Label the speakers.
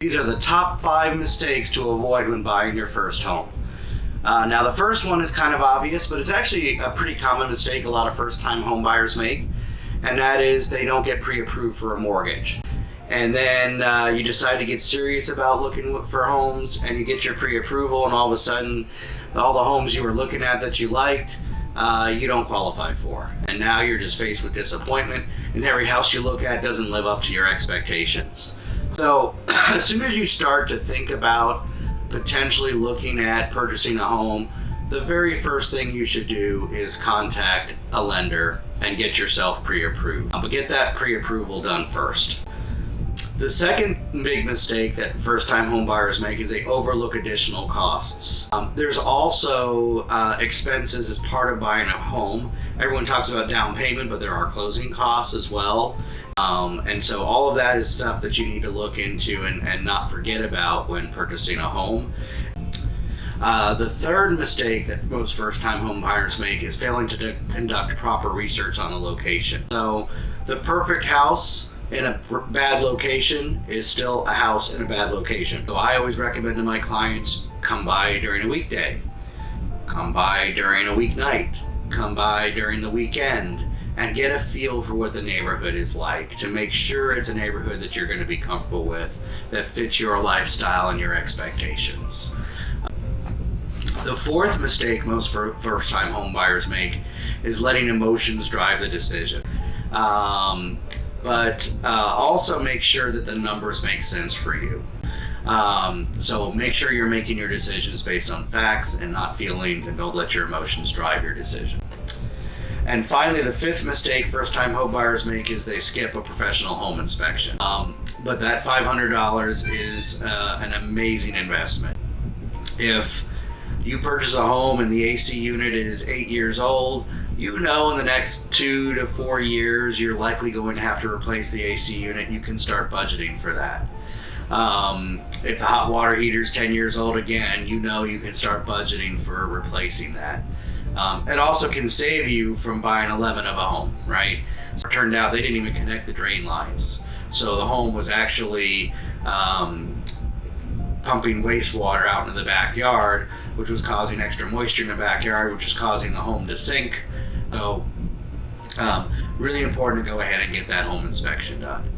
Speaker 1: These are the top 5 mistakes to avoid when buying your first home. Now, the first one is kind of obvious, but it's actually a pretty common mistake a lot of first-time home buyers make, and that is they don't get pre-approved for a mortgage. And then you decide to get serious about looking for homes, and you get your pre-approval, and all of a sudden, all the homes you were looking at that you liked, you don't qualify for. And now you're just faced with disappointment, and every house you look at doesn't live up to your expectations. So as soon as you start to think about potentially looking at purchasing a home, the very first thing you should do is contact a lender and get yourself pre-approved. But get that pre-approval done first. The second big mistake that first-time home buyers make is they overlook additional costs. There's also expenses as part of buying a home. Everyone talks about down payment, but there are closing costs as well. And so all of that is stuff that you need to look into and not forget about when purchasing a home. The third mistake that most first-time home buyers make is failing to conduct proper research on a location. So the perfect house in a bad location is still a house in a bad location. So I always recommend to my clients, come by during a weekday, come by during a weeknight, come by during the weekend, and get a feel for what the neighborhood is like to make sure it's a neighborhood that you're going to be comfortable with, that fits your lifestyle and your expectations. The fourth mistake most first-time home buyers make is letting emotions drive the decision. But also make sure that the numbers make sense for you. So make sure you're making your decisions based on facts and not feelings, and don't let your emotions drive your decision. And finally, the fifth mistake first-time home buyers make is they skip a professional home inspection. But that $500 is an amazing investment. If you purchase a home and the AC unit is 8 years old, you know in the next 2 to 4 years you're likely going to have to replace the AC unit. You can start budgeting for that. If the hot water heater is 10 years old, again, you know you can start budgeting for replacing that. It also can save you from buying a lemon of a home, right? So it turned out they didn't even connect the drain lines. So the home was actually pumping wastewater out into the backyard, which was causing extra moisture in the backyard, which was causing the home to sink. So really important to go ahead and get that home inspection done.